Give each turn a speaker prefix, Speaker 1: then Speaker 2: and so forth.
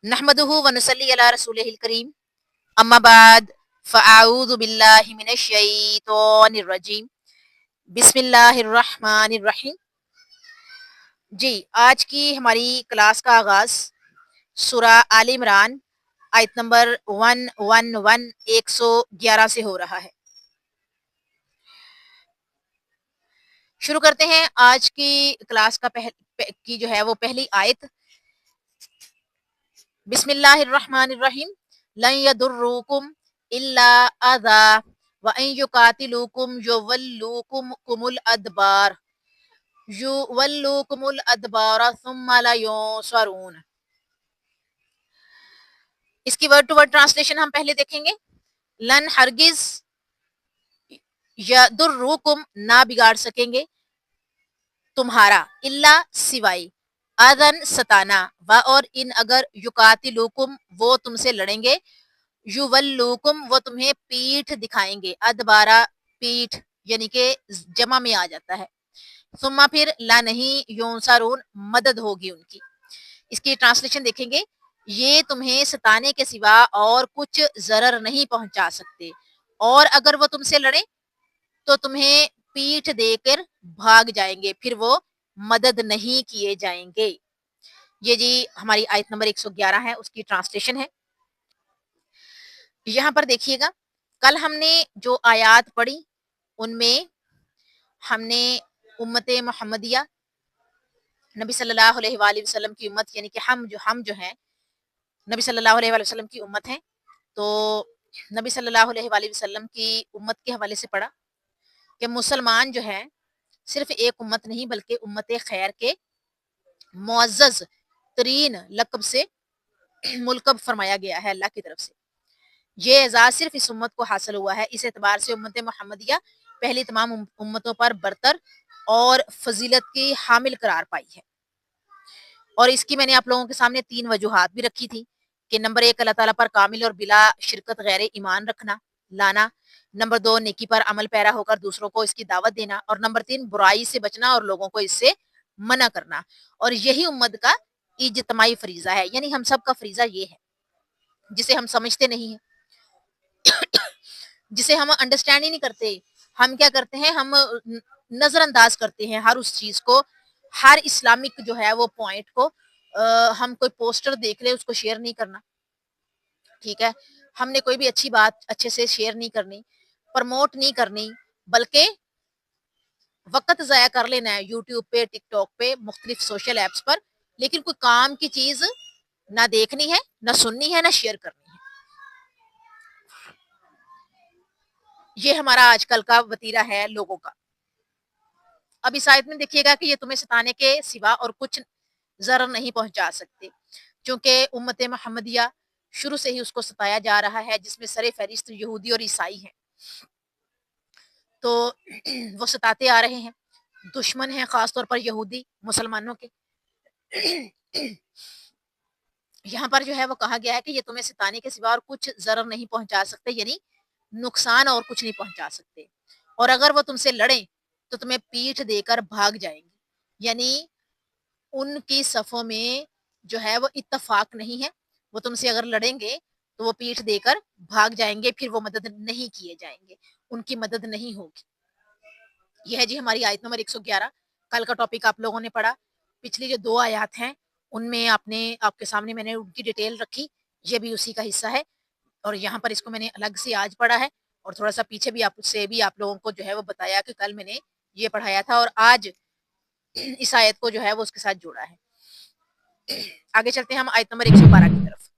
Speaker 1: नहमदुहु व नसल्ली अला रसूलिहिल करीम अम्मा बाद फ़अऊज़ु बिल्लाहि मिनश शैतानिर रजीम बिस्मिल्लाहिर रहमानिर रहीम। जी, आज की हमारी क्लास का आगाज़ सूरा आल इमरान आयत नंबर 111 से हो रहा है। शुरू करते हैं आज की क्लास का की जो है वो पहली आयत। बिस्मिल्लाहिर्रहमानिर्रहीम। लन यदुर्रुकुम इल्ला अज़ा व अन युकातिलुकुम युवल्लुकुमुल अदबार सुम्मा ला युंसरून। इसकी वर्ड टू वर्ड ट्रांसलेशन हम पहले देखेंगे। लन हरगिज यदुर्रुकुम ना बिगाड़ सकेंगे तुम्हारा, इल्ला सिवाय, अदन सताना, व और इन अगर युकातिलुकुम वो तुमसे लड़ेंगे, युवल्लुकुम वो तुम्हें पीठ दिखाएंगे, अदबारा पीठ यानी कि जमा में आ जाता है, सुम्मा फिर ला नहीं युंसरून मदद होगी उनकी। इसकी ट्रांसलेशन देखेंगे, ये तुम्हें सताने के सिवा और कुछ जरर नहीं पहुंचा सकते, और अगर वो तुमसे लड़े तो तुम्हें पीठ देकर भाग जाएंगे, फिर वो मदद नहीं किए जाएंगे। ये जी हमारी आयत नंबर 111 है, उसकी ट्रांसलेशन है। यहाँ पर देखिएगा, कल हमने जो आयात पढ़ी उनमें हमने उम्मत मोहम्मदिया नबी सल्लल्लाहु अलैहि वसल्लम की उम्मत यानी कि हम जो हैं नबी सल्लल्लाहु अलैहि वसल्लम की उम्मत हैं, तो नबी सल्लल्लाहु अलैहि वसल्लम की उम्मत के हवाले से पढ़ा कि मुसलमान जो है सिर्फ एक उम्मत नहीं बल्कि उम्मत खैर के मुअज़्ज़ज़ तरीन लक़ब से मुल्क़ब फरमाया गया है अल्लाह की तरफ से। ये एजाज़ सिर्फ इस उम्मत को हासिल हुआ है। इस एतबार से उम्मत मोहम्मदिया पहली तमाम उम्मतों पर बरतर और फजीलत की हामिल करार पाई है। और इसकी मैंने आप लोगों के सामने 3 वजूहात भी रखी थी कि नंबर 1 अल्लाह ताला पर कामिल और बिला शिरकत गैर ईमान लाना, नंबर 2 नेकी पर अमल पैरा होकर दूसरों को इसकी दावत देना, और नंबर 3 बुराई से बचना और लोगों को इससे मना करना। और यही उम्मत का इज्तिमाई फरीज़ा है, यानी हम सब का फरीज़ा ये है, जिसे हम समझते नहीं हैं, जिसे हम अंडरस्टैंड ही नहीं करते। हम क्या करते हैं, हम नज़रअंदाज करते हैं हर उस चीज़ को, हर इस्लामिक जो है वो पॉइंट को। हम कोई पोस्टर देख ले उसको शेयर नहीं करना, ठीक है? हमने कोई भी अच्छी बात अच्छे से शेयर नहीं करनी, प्रमोट नहीं करनी, बल्कि वक़्त ज़ाया कर लेना है यूट्यूब पे, टिकटॉक पे, मुख्तलिफ सोशल ऐप्स पर, लेकिन कोई काम की चीज़ ना देखनी है, ना सुननी है, ना शेयर करनी है। ये हमारा आजकल का वतीरा है लोगों का। अब इस आयत में देखिएगा कि ये तुम्हें सताने के सिवा और कुछ ज़रर नहीं पहुँचा सकते, क्योंकि उम्मत मोहम्मदिया शुरू से ही उसको सताया जा रहा है, जिसमें सर-ए-फ़हरिस्त यहूदी और ईसाई हैं। तो वो सताते आ रहे हैं, दुश्मन हैं ख़ास तौर पर यहूदी मुसलमानों के। यहाँ पर जो है वो कहा गया है कि ये तुम्हें सताने के सिवा और कुछ ज़रर नहीं पहुँचा सकते, यानी नुकसान और कुछ नहीं पहुँचा सकते, और अगर वो तुमसे लड़ें, तो तुम्हें पीठ देकर भाग जाएँगे, यानी उनकी सफ़ों में जो है वो इत्तेफ़ाक नहीं है। वो तुमसे अगर लड़ेंगे, तो वो पीठ देकर भाग जाएँगे, फिर वो मदद नहीं किए जाएँगे, उनकी मदद नहीं होगी। ये है जी हमारी आयत नंबर 111। कल का टॉपिक आप लोगों ने पढ़ा। पिछली जो 2 आयत हैं, उनमें आपके सामने मैंने उनकी डिटेल रखी, ये भी उसी का हिस्सा है, और यहाँ पर इसको मैंने अलग से आज पढ़ा है, और थोड़ा-सा पीछे भी आप लोगों को जो है वो बताया कि कल मैंने ये पढ़ाया था और आज इस आयत को जो है वो उसके साथ जोड़ा है। आगे चलते हैं हम आयत नंबर 112 की तरफ।